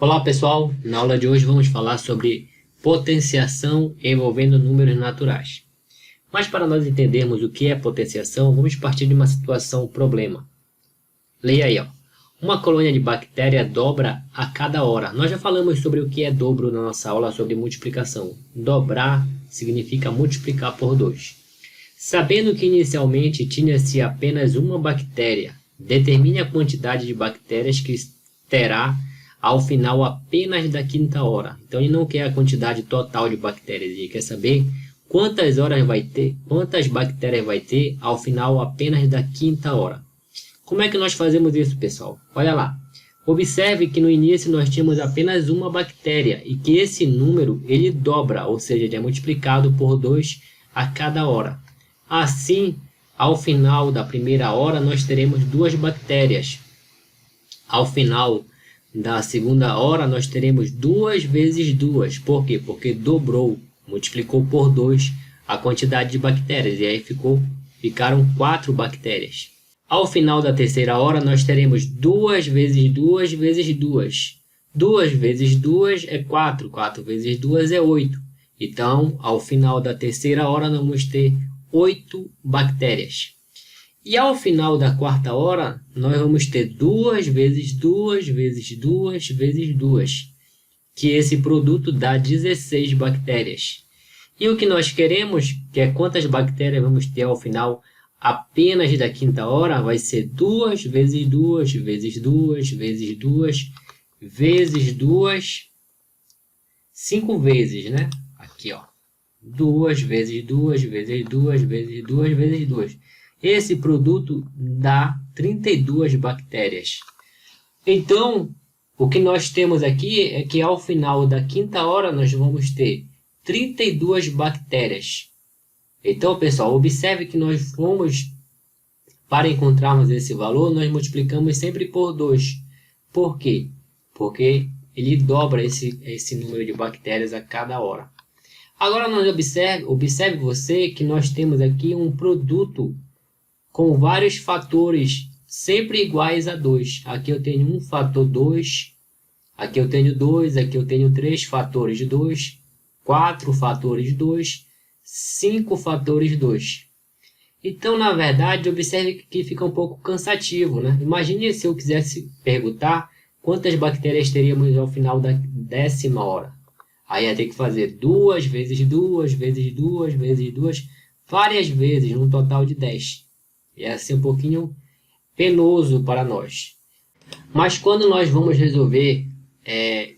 Olá pessoal, na aula de hoje vamos falar sobre potenciação envolvendo números naturais. Mas para nós entendermos o que é potenciação, vamos partir de uma situação problema. Leia aí, ó. Uma colônia de bactéria dobra a cada hora. Nós já falamos sobre o que é dobro na nossa aula sobre multiplicação. Dobrar significa multiplicar por 2. Sabendo que inicialmente tinha-se apenas uma bactéria, determine a quantidade de bactérias que terá ao final apenas da quinta hora. Então ele não quer a quantidade total de bactérias, ele quer saber quantas bactérias vai ter ao final apenas da quinta hora. Como é que nós fazemos isso, pessoal? Olha lá. Observe que no início nós tínhamos apenas uma bactéria e que esse número ele dobra, ou seja, ele é multiplicado por 2 a cada hora. Assim, ao final da primeira hora nós teremos 2 bactérias. Ao final da segunda hora nós teremos 2 vezes 2. Por quê? Porque dobrou, multiplicou por 2 a quantidade de bactérias e aí ficaram 4 bactérias. Ao final da terceira hora nós teremos 2 vezes 2 vezes 2. 2 vezes 2 é 4, 4 vezes 2 é 8. Então, ao final da terceira hora nós vamos ter 8 bactérias. E ao final da quarta hora, nós vamos ter 2 vezes 2 vezes 2 vezes 2, que esse produto dá 16 bactérias. E o que nós queremos, que é quantas bactérias vamos ter ao final apenas da quinta hora, vai ser 2 vezes 2 vezes 2 vezes 2 vezes 2, 5 vezes, né? Aqui, ó. 2 vezes 2 vezes 2 vezes 2 vezes 2. Esse produto dá 32 bactérias. Então, o que nós temos aqui é que ao final da quinta hora nós vamos ter 32 bactérias. Então, pessoal, observe que nós para encontrarmos esse valor, nós multiplicamos sempre por 2. Por quê? Porque ele dobra esse número de bactérias a cada hora. Agora, observe você que nós temos aqui um produto com vários fatores sempre iguais a 2. Aqui eu tenho um fator 2, aqui eu tenho 2, aqui eu tenho 3 fatores de 2, 4 fatores de 2, 5 fatores de 2. Então, na verdade, observe que fica um pouco cansativo, né? Imagine se eu quisesse perguntar quantas bactérias teríamos ao final da 10ª hora. Aí ia ter que fazer 2 vezes 2 vezes 2 vezes 2, várias vezes, num total de 10. Ia ser um pouquinho penoso para nós. Mas quando nós vamos resolver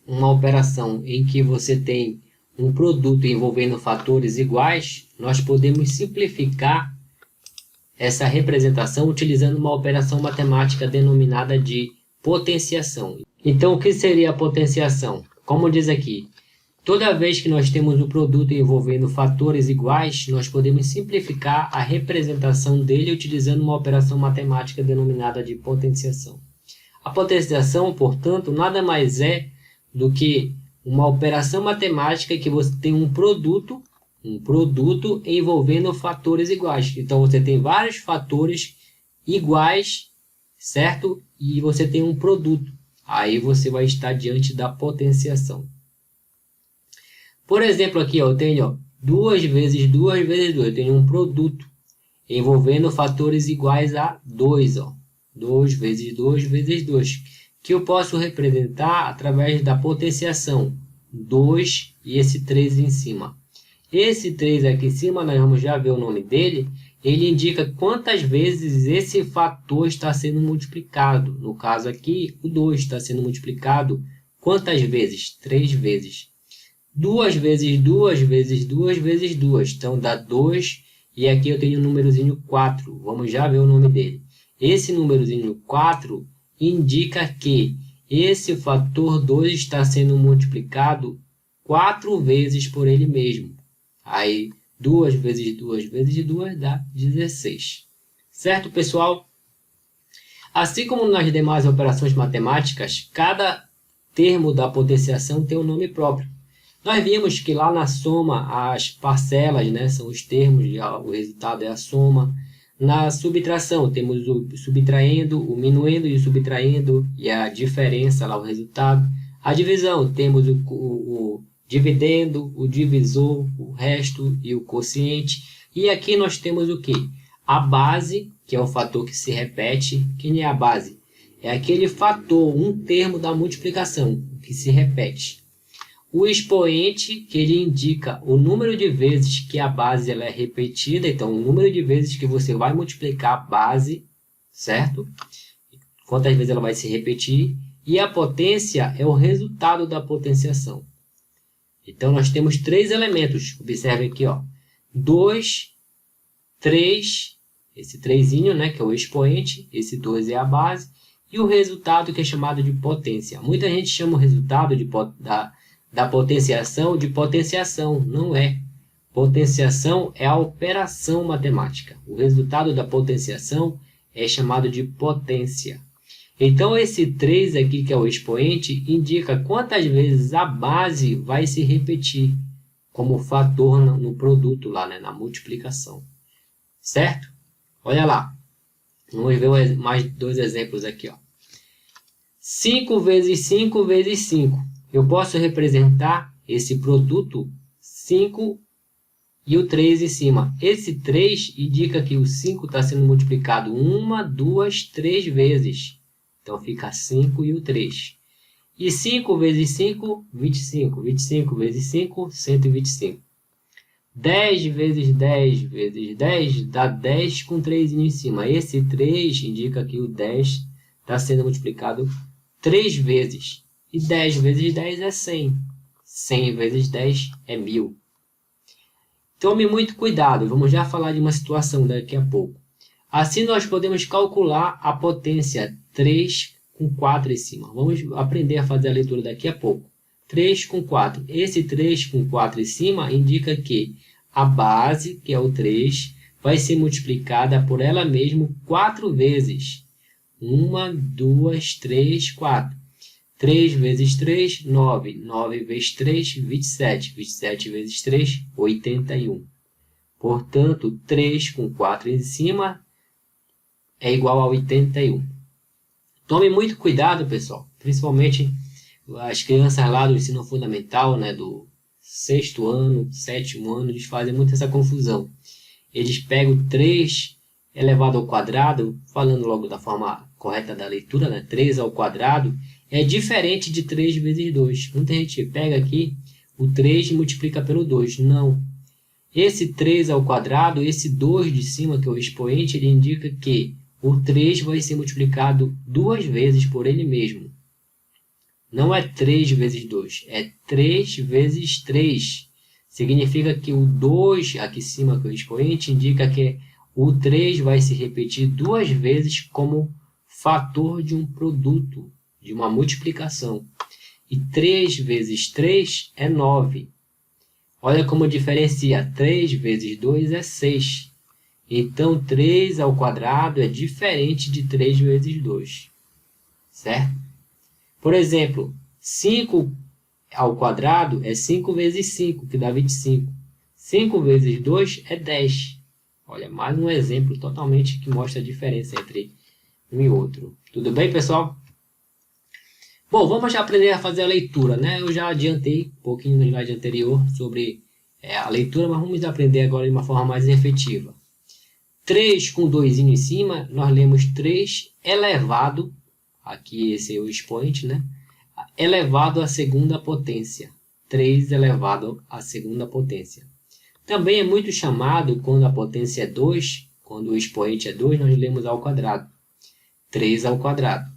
uma operação em que você tem um produto envolvendo fatores iguais, nós podemos simplificar essa representação utilizando uma operação matemática denominada de potenciação. Então, o que seria a potenciação? Como diz aqui, toda vez que nós temos um produto envolvendo fatores iguais, nós podemos simplificar a representação dele utilizando uma operação matemática denominada de potenciação. A potenciação, portanto, nada mais é do que uma operação matemática que você tem um produto envolvendo fatores iguais. Então, você tem vários fatores iguais, certo? E você tem um produto. Aí você vai estar diante da potenciação. Por exemplo, aqui eu tenho 2 vezes 2 vezes 2. Eu tenho um produto envolvendo fatores iguais a 2. 2 vezes 2 vezes 2. Que eu posso representar através da potenciação. 2 e esse 3 em cima. Esse 3 aqui em cima, nós vamos já ver o nome dele. Ele indica quantas vezes esse fator está sendo multiplicado. No caso aqui, o 2 está sendo multiplicado quantas vezes? 3 vezes. 2 vezes 2 vezes 2 vezes 2. Então, dá 2. E aqui eu tenho o númerozinho 4. Vamos já ver o nome dele. Esse númerozinho 4 indica que esse fator 2 está sendo multiplicado 4 vezes por ele mesmo. Aí, 2 vezes 2 vezes 2 dá 16. Certo, pessoal? Assim como nas demais operações matemáticas, cada termo da potenciação tem um nome próprio. Nós vimos que lá na soma, as parcelas, né, são os termos, o resultado é a soma. Na subtração, temos o subtraindo, o minuendo e o subtraindo, e a diferença lá, o resultado. A divisão, temos o dividendo, o divisor, o resto e o quociente. E aqui nós temos o quê? A base, que é o fator que se repete. Quem é a base? É aquele fator, um termo da multiplicação, que se repete. O expoente, que ele indica o número de vezes que a base ela é repetida. Então, o número de vezes que você vai multiplicar a base, certo? Quantas vezes ela vai se repetir. E a potência é o resultado da potenciação. Então, nós temos 3 elementos. Observe aqui, ó. 2, 3, esse 3zinho, né, que é o expoente. Esse 2 é a base. E o resultado, que é chamado de potência. Muita gente chama o resultado da potenciação de potenciação. Não é. Potenciação é a operação matemática. O resultado da potenciação é chamado de potência. Então, esse 3 aqui, que é o expoente, indica quantas vezes a base vai se repetir como fator no produto, lá, né, na multiplicação. Certo? Olha lá. Vamos ver mais 2 exemplos aqui. Ó. 5 vezes 5 vezes 5. Eu posso representar esse produto 5 e o 3 em cima. Esse 3 indica que o 5 está sendo multiplicado 1, 2, 3 vezes. Então, fica 5 e o 3. E 5 vezes 5, 25. 25 vezes 5, 125. 10 vezes 10 vezes 10 dá 10 com 3 em cima. Esse 3 indica que o 10 está sendo multiplicado 3 vezes. E 10 vezes 10 é 100. 100 vezes 10 é 1000. Tome muito cuidado. Vamos já falar de uma situação daqui a pouco. Assim, nós podemos calcular a potência 3 com 4 em cima. Vamos aprender a fazer a leitura daqui a pouco. 3 com 4. Esse 3 com 4 em cima indica que a base, que é o 3, vai ser multiplicada por ela mesma 4 vezes. 1, 2, 3, 4. 3 vezes 3, 9. 9 vezes 3, 27. 27 vezes 3, 81. Portanto, 3 com 4 em cima é igual a 81. Tome muito cuidado, pessoal. Principalmente as crianças lá do ensino fundamental, né, do 6º ano, 7º ano, eles fazem muito essa confusão. Eles pegam 3 elevado ao quadrado, falando logo da forma correta da leitura, né, 3 ao quadrado, é diferente de 3 vezes 2. Muita gente pega aqui o 3 e multiplica pelo 2. Não. Esse 3 ao quadrado, esse 2 de cima, que é o expoente, ele indica que o 3 vai ser multiplicado 2 vezes por ele mesmo. Não é 3 vezes 2, é 3 vezes 3. Significa que o 2 aqui em cima, que é o expoente, indica que o 3 vai se repetir 2 vezes como fator de um produto, de uma multiplicação. E 3 vezes 3 é 9. Olha como diferencia. 3 vezes 2 é 6. Então, 3 ao quadrado é diferente de 3 vezes 2. Certo? Por exemplo, 5 ao quadrado é 5 vezes 5, que dá 25. 5 vezes 2 é 10. Olha, mais um exemplo totalmente que mostra a diferença entre um e outro. Tudo bem, pessoal? Bom, vamos já aprender a fazer a leitura, né? Eu já adiantei um pouquinho no slide anterior sobre a leitura, mas vamos aprender agora de uma forma mais efetiva. 3 com 2 em cima, nós lemos 3 elevado, aqui esse é o expoente, né? Elevado à segunda potência. 3 elevado à segunda potência. Também é muito chamado, quando a potência é 2, quando o expoente é 2, nós lemos ao quadrado. 3 ao quadrado.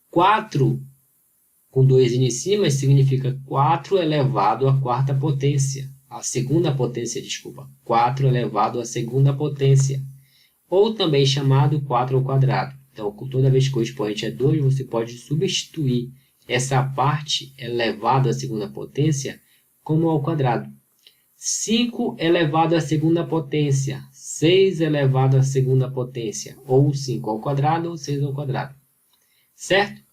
4 com 2 em cima significa 4 elevado à quarta potência. A segunda potência, desculpa. 4 elevado à segunda potência. Ou também chamado 4 ao quadrado. Então, toda vez que o expoente é 2, você pode substituir essa parte elevado à segunda potência como ao quadrado. 5 elevado à segunda potência. 6 elevado à segunda potência. Ou 5 ao quadrado ou 6 ao quadrado. Certo?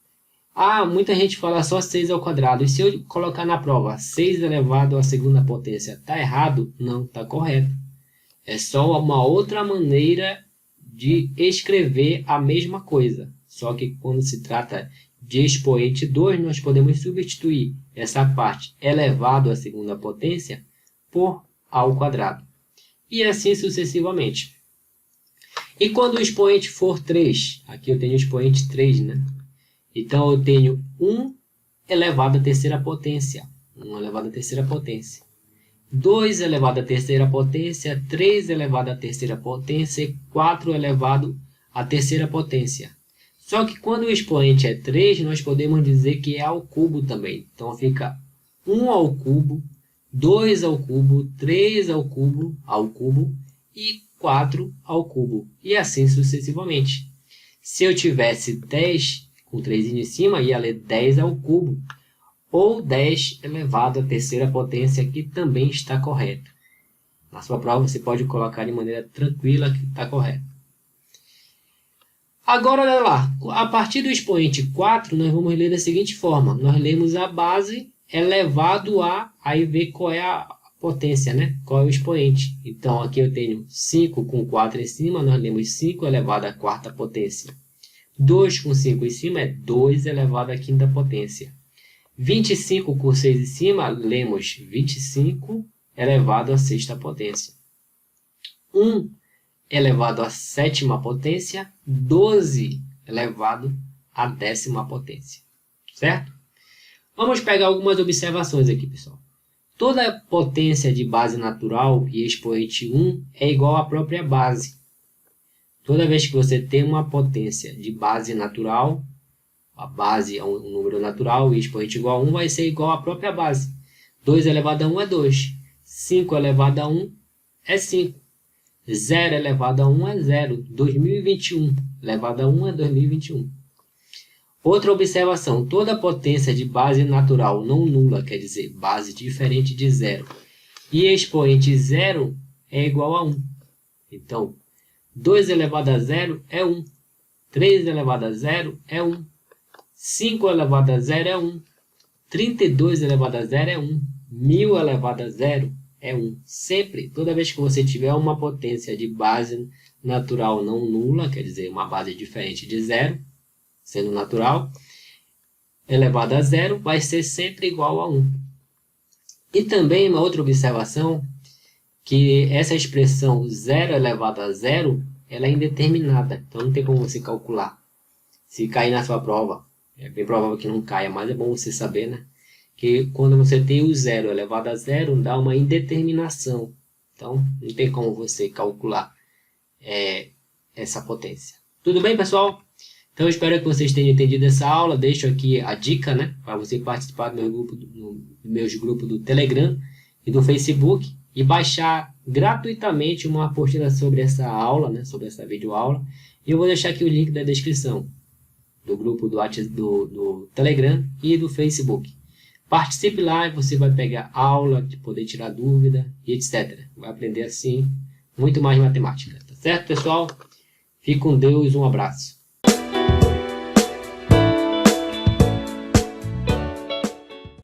Ah, muita gente fala só 6 ao quadrado. E se eu colocar na prova 6 elevado à segunda potência, está errado? Não, está correto. É só uma outra maneira de escrever a mesma coisa. Só que quando se trata de expoente 2, nós podemos substituir essa parte elevado à segunda potência por a ao quadrado. E assim sucessivamente. E quando o expoente for 3, aqui eu tenho o expoente 3, né? Então eu tenho 1 elevado à terceira potência. 1 elevado à terceira potência. 2 elevado à terceira potência, 3 elevado à terceira potência e 4 elevado à terceira potência. Só que quando o expoente é 3, nós podemos dizer que é ao cubo também. Então fica 1 ao cubo, 2 ao cubo, 3 ao cubo e 4 ao cubo. E assim sucessivamente. Se eu tivesse 10 com 3 em cima, ia ler 10 ao cubo. Ou 10 elevado à terceira potência, que também está correto. Na sua prova você pode colocar de maneira tranquila que está correto. Agora, olha lá, a partir do expoente 4, nós vamos ler da seguinte forma. Nós lemos a base elevado a, aí ver qual é a potência, né? Qual é o expoente. Então, aqui eu tenho 5 com 4 em cima, nós lemos 5 elevado à quarta potência. 2 com 5 em cima é 2 elevado à quinta potência. 25 com 6 em cima, lemos 25 elevado à sexta potência. 1 elevado à sétima potência, 12 elevado à décima potência. Certo? Vamos pegar algumas observações aqui, pessoal. Toda potência de base natural e expoente 1 é igual à própria base. Toda vez que você tem uma potência de base natural, a base é um número natural e expoente igual a 1 vai ser igual à própria base. 2 elevado a 1 é 2. 5 elevado a 1 é 5. 0 elevado a 1 é 0. 2021 elevado a 1 é 2021. Outra observação. Toda potência de base natural não nula, quer dizer, base diferente de 0, e expoente 0 é igual a 1. Então, 2 elevado a 0 é 1. 3 elevado a 0 é 1. 5 elevado a 0 é 1. 32 elevado a 0 é 1. 1000 elevado a 0 é 1. Sempre, toda vez que você tiver uma potência de base natural não nula, quer dizer, uma base diferente de 0, sendo natural, elevado a 0, vai ser sempre igual a 1. E também uma outra observação, que essa expressão 0 elevado a 0, ela é indeterminada. Então não tem como você calcular. Se cair na sua prova, é bem provável que não caia, mas é bom você saber, né? Que quando você tem o 0 elevado a 0, dá uma indeterminação. Então, não tem como você calcular essa potência. Tudo bem, pessoal? Então, eu espero que vocês tenham entendido essa aula. Deixo aqui a dica, né? Para você participar do meus grupos do Telegram e do Facebook e baixar gratuitamente uma apostila sobre essa aula, né? Sobre essa videoaula. E eu vou deixar aqui o link da descrição do grupo do Telegram e do Facebook. Participe lá e você vai pegar aula, de poder tirar dúvida e etc. Vai aprender assim muito mais matemática. Tá certo, pessoal? Fique com Deus, um abraço.